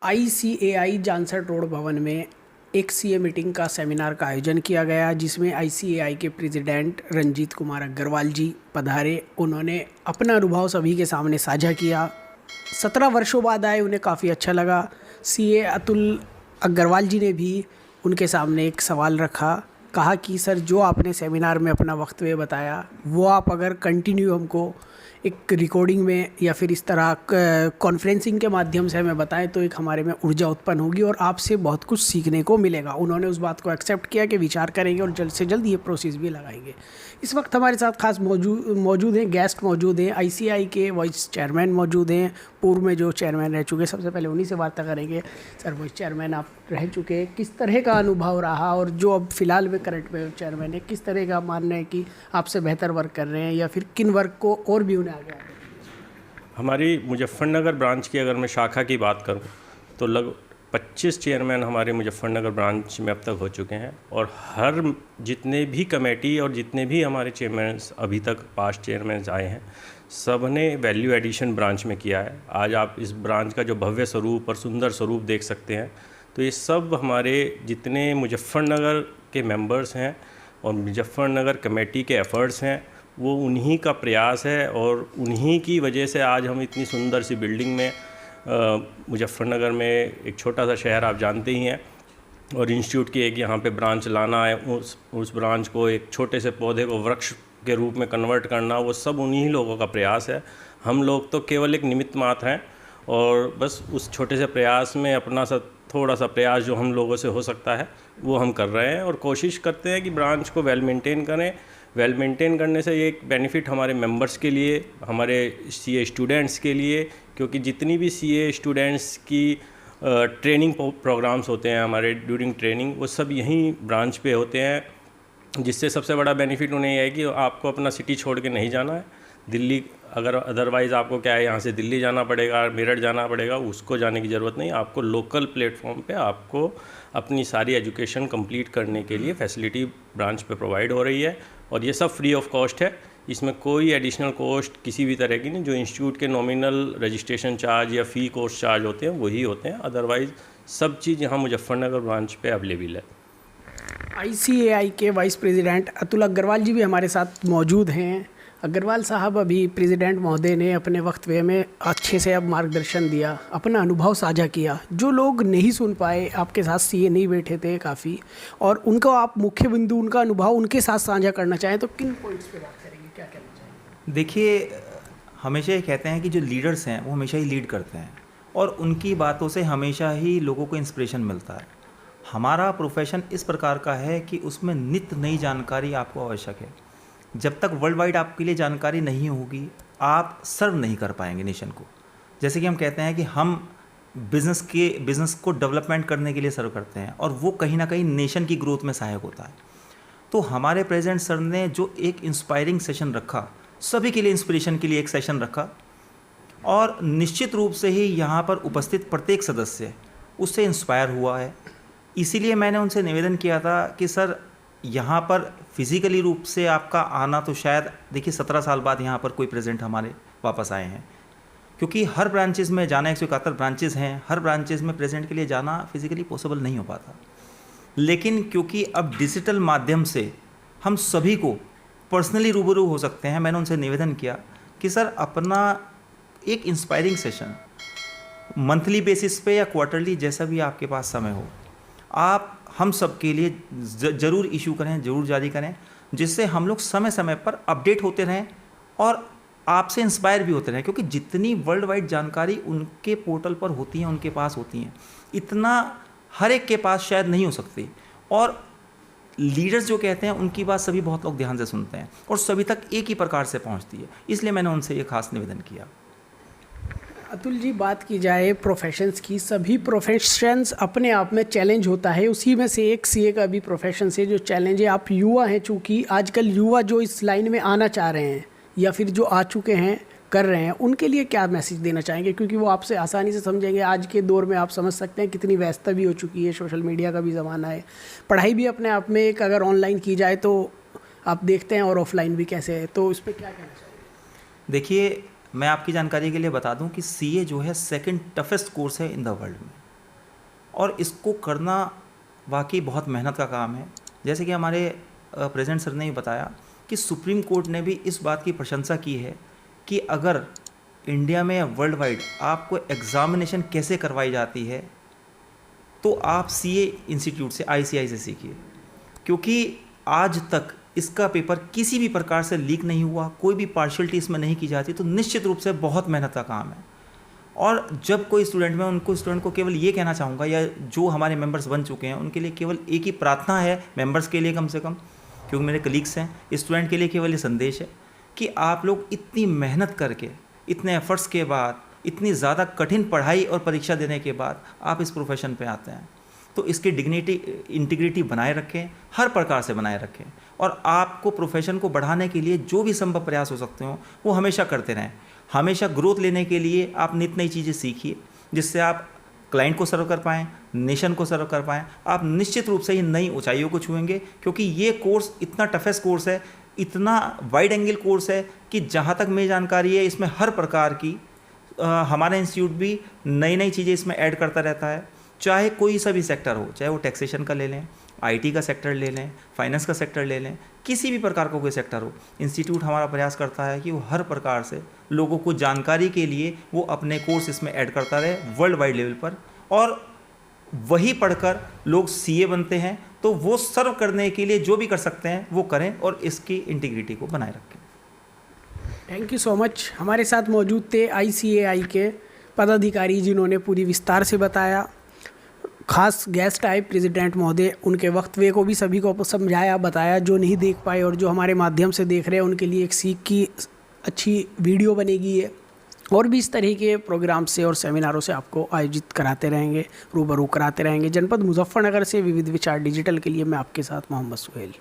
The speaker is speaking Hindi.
आईसीएआई जानसठ रोड भवन में एक सीए मीटिंग का सेमिनार का आयोजन किया गया, जिसमें आईसीएआई के प्रेसिडेंट रंजीत कुमार अग्रवाल जी पधारे। उन्होंने अपना अनुभव सभी के सामने साझा किया। 17 वर्षों बाद आए, उन्हें काफ़ी अच्छा लगा। सीए अतुल अग्रवाल जी ने भी उनके सामने एक सवाल रखा। कहा कि सर, जो आपने सेमिनार में अपना वक्तव्य बताया वो आप अगर कंटिन्यू हमको एक रिकॉर्डिंग में या फिर इस तरह कॉन्फ्रेंसिंग के माध्यम से हमें बताएं तो एक हमारे में ऊर्जा उत्पन्न होगी और आपसे बहुत कुछ सीखने को मिलेगा। उन्होंने उस बात को एक्सेप्ट किया कि विचार करेंगे और जल्द से जल्द ये प्रोसेस भी लगाएंगे। इस वक्त हमारे साथ खास मौजूद हैं, गेस्ट मौजूद हैं, आईसीएआई के वाइस चेयरमैन मौजूद हैं, पूर्व में जो चेयरमैन रह चुके। सबसे पहले उन्हीं से वार्ता करेंगे। सर, वाइस चेयरमैन आप रह चुके, किस तरह का अनुभव रहा, और जो अब फिलहाल में करंट में चेयरमैन है, किस तरह का मानना है कि आपसे बेहतर वर्क कर रहे हैं या फिर किन वर्क को और भी उन्हें आगे? हमारी मुजफ्फरनगर ब्रांच की अगर मैं शाखा की बात करूं तो लगभग 25 चेयरमैन हमारे मुजफ्फरनगर ब्रांच में अब तक हो चुके हैं, और हर जितने भी कमेटी और जितने भी हमारे चेयरमैन अभी तक पास्ट चेयरमैन आए हैं, सब ने वैल्यू एडिशन ब्रांच में किया है। आज आप इस ब्रांच का जो भव्य स्वरूप और सुंदर स्वरूप देख सकते हैं, तो ये सब हमारे जितने मुजफ्फरनगर के मेंबर्स हैं और मुजफ्फरनगर कमेटी के एफ़र्ट्स हैं, वो उन्हीं का प्रयास है। और उन्हीं की वजह से आज हम इतनी सुंदर सी बिल्डिंग में मुजफ्फरनगर में, एक छोटा सा शहर आप जानते ही हैं, और इंस्टीट्यूट की एक यहाँ पे ब्रांच लाना है, उस ब्रांच को एक छोटे से पौधे को वृक्ष के रूप में कन्वर्ट करना, वो सब उन्हीं लोगों का प्रयास है। हम लोग तो केवल एक निमित्त मात्र हैं, और बस उस छोटे से प्रयास में अपना सा थोड़ा सा प्रयास जो हम लोगों से हो सकता है वो हम कर रहे हैं, और कोशिश करते हैं कि ब्रांच को वेल मेंटेन करें। वेल मेंटेन करने से ये एक बेनिफिट हमारे मेंबर्स के लिए, हमारे सीए स्टूडेंट्स के लिए, क्योंकि जितनी भी सीए स्टूडेंट्स की ट्रेनिंग प्रोग्राम्स होते हैं हमारे ड्यूरिंग ट्रेनिंग, वो सब यहीं ब्रांच पे होते हैं, जिससे सबसे बड़ा बेनिफिट उन्हें यह है कि आपको अपना सिटी छोड़ के नहीं जाना है दिल्ली। अगर अदरवाइज़ आपको क्या है, यहाँ से दिल्ली जाना पड़ेगा, मेरठ जाना पड़ेगा, उसको जाने की ज़रूरत नहीं। आपको लोकल प्लेटफॉर्म पे आपको अपनी सारी एजुकेशन कंप्लीट करने के लिए फैसिलिटी ब्रांच पे प्रोवाइड हो रही है, और ये सब फ्री ऑफ कॉस्ट है। इसमें कोई एडिशनल कॉस्ट किसी भी तरह की नहीं। जो इंस्टीट्यूट के नॉमिनल रजिस्ट्रेशन चार्ज या फ़ी कोर्स चार्ज होते हैं वही होते हैं, अदरवाइज़ सब चीज़ यहाँ मुजफ्फरनगर ब्रांच पे अवेलेबल है। आईसीएआई के वाइस प्रेसिडेंट अतुल अग्रवाल जी भी हमारे साथ मौजूद हैं। अग्रवाल साहब, अभी प्रेसिडेंट महोदय ने अपने वक्तव्य में अच्छे से अब मार्गदर्शन दिया, अपना अनुभव साझा किया। जो लोग नहीं सुन पाए, आपके साथ सीए नहीं बैठे थे काफ़ी, और उनको आप मुख्य बिंदु, उनका अनुभव उनके साथ साझा करना चाहें तो किन पॉइंट्स पे बात करेंगे, क्या कहना चाहेंगे? देखिए, हमेशा ये कहते हैं कि जो लीडर्स हैं वो हमेशा ही लीड करते हैं, और उनकी बातों से हमेशा ही लोगों को इंस्पिरेशन मिलता है। हमारा प्रोफेशन इस प्रकार का है कि उसमें नित्य नई जानकारी आपको आवश्यक है। जब तक वर्ल्ड वाइड आपके लिए जानकारी नहीं होगी, आप सर्व नहीं कर पाएंगे नेशन को। जैसे कि हम कहते हैं कि हम बिज़नेस को डेवलपमेंट करने के लिए सर्व करते हैं, और वो कहीं ना कहीं नेशन की ग्रोथ में सहायक होता है। तो हमारे प्रेसिडेंट सर ने जो एक इंस्पायरिंग सेशन रखा, सभी के लिए इंस्पिरेशन के लिए एक सेशन रखा, और निश्चित रूप से ही यहाँ पर उपस्थित प्रत्येक सदस्य उससे इंस्पायर हुआ है। इसीलिए मैंने उनसे निवेदन किया था कि सर, यहाँ पर फिज़िकली रूप से आपका आना तो शायद, देखिए 17 साल बाद यहाँ पर कोई प्रेसिडेंट हमारे वापस आए हैं, क्योंकि हर ब्रांचेस में जाना, 171 ब्रांचेस हैं, हर ब्रांचेस में प्रेसिडेंट के लिए जाना फिज़िकली पॉसिबल नहीं हो पाता। लेकिन क्योंकि अब डिजिटल माध्यम से हम सभी को पर्सनली रूबरू हो सकते हैं, मैंने उनसे निवेदन किया कि सर, अपना एक इंस्पायरिंग सेशन मंथली बेसिस पे या क्वार्टरली, जैसा भी आपके पास समय हो, आप हम सब के लिए ज़रूर इशू करें, ज़रूर जारी करें, जिससे हम लोग समय समय पर अपडेट होते रहें और आपसे इंस्पायर भी होते रहें। क्योंकि जितनी वर्ल्ड वाइड जानकारी उनके पोर्टल पर होती है, उनके पास होती हैं, इतना हर एक के पास शायद नहीं हो सकती। और लीडर्स जो कहते हैं उनकी बात सभी बहुत लोग ध्यान से सुनते हैं, और सभी तक एक ही प्रकार से पहुंचती है। इसलिए मैंने उनसे ये खास निवेदन किया। अतुल जी, बात की जाए प्रोफेशंस की, सभी प्रोफेशंस अपने आप में चैलेंज होता है। उसी में से एक सीए का भी प्रोफेशन से जो चैलेंज है, आप युवा हैं, चूँकि आजकल युवा जो इस लाइन में आना चाह रहे हैं या फिर जो आ चुके हैं, कर रहे हैं, उनके लिए क्या मैसेज देना चाहेंगे? क्योंकि वो आपसे आसानी से समझेंगे। आज के दौर में आप समझ सकते हैं कितनी व्यस्तता भी हो चुकी है, सोशल मीडिया का भी ज़माना है, पढ़ाई भी अपने आप में एक अगर ऑनलाइन की जाए तो आप देखते हैं, और ऑफलाइन भी कैसे है, तो इस पर क्या कहना चाहिए? देखिए, मैं आपकी जानकारी के लिए बता दूं कि सीए जो है सेकंड टफेस्ट कोर्स है इन द वर्ल्ड में। और इसको करना वाकई बहुत मेहनत का काम है। जैसे कि हमारे प्रेसिडेंट सर ने भी बताया कि सुप्रीम कोर्ट ने भी इस बात की प्रशंसा की है कि अगर इंडिया में या वर्ल्ड वाइड आपको एग्ज़ामिनेशन कैसे करवाई जाती है तो आप सीए इंस्टीट्यूट से ICAI से सीखिए, क्योंकि आज तक इसका पेपर किसी भी प्रकार से लीक नहीं हुआ, कोई भी पार्शियलिटी इसमें नहीं की जाती। तो निश्चित रूप से बहुत मेहनत का काम है। और जब कोई स्टूडेंट, मैं उनको स्टूडेंट को केवल ये कहना चाहूँगा, या जो हमारे मेंबर्स बन चुके हैं उनके लिए केवल एक ही प्रार्थना है, मेंबर्स के लिए कम से कम, क्योंकि मेरे कलीग्स हैं, स्टूडेंट के लिए केवल ये संदेश है कि आप लोग इतनी मेहनत करके, इतने एफर्ट्स के बाद, इतनी ज़्यादा कठिन पढ़ाई और परीक्षा देने के बाद आप इस प्रोफेशन पे आते हैं, तो इसकी डिग्निटी, इंटीग्रिटी बनाए रखें, हर प्रकार से बनाए रखें। और आपको प्रोफेशन को बढ़ाने के लिए जो भी संभव प्रयास हो सकते हो वो हमेशा करते रहें। हमेशा ग्रोथ लेने के लिए आप नित नई चीज़ें सीखिए, जिससे आप क्लाइंट को सर्व कर पाएँ, नेशन को सर्व कर पाएँ। आप निश्चित रूप से ही नई ऊंचाइयों को छुएंगे, क्योंकि ये कोर्स इतना टफेस्ट कोर्स है, इतना वाइड एंगल कोर्स है कि जहाँ तक मेरी जानकारी है इसमें हर प्रकार की हमारा इंस्टीट्यूट भी नई नई चीज़ें इसमें ऐड करता रहता है। चाहे कोई सा भी सेक्टर हो, चाहे वो टैक्सेशन का ले लें, IT का सेक्टर ले लें, फाइनेंस का सेक्टर ले लें, किसी भी प्रकार का कोई सेक्टर हो, इंस्टीट्यूट हमारा प्रयास करता है कि वो हर प्रकार से लोगों को जानकारी के लिए वो अपने कोर्स इसमें ऐड करता रहे वर्ल्ड वाइड लेवल पर। और वही पढ़कर लोग CA बनते हैं, तो वो सर्व करने के लिए जो भी कर सकते हैं वो करें और इसकी इंटीग्रिटी को बनाए रखें। Thank you so much. हमारे साथ मौजूद थे ICAI के पदाधिकारी जिन्होंने पूरी विस्तार से बताया। खास गेस्ट आए प्रेसिडेंट महोदय, उनके वक्तव्य को भी सभी को समझाया, बताया। जो नहीं देख पाए और जो हमारे माध्यम से देख रहे हैं उनके लिए एक सीख की अच्छी वीडियो बनेगी है। और भी इस तरह के प्रोग्राम से और सेमिनारों से आपको आयोजित कराते रहेंगे, रूबरू कराते रहेंगे। जनपद मुजफ्फरनगर से विविध विचार डिजिटल के लिए मैं आपके साथ मोहम्मद सुहेल।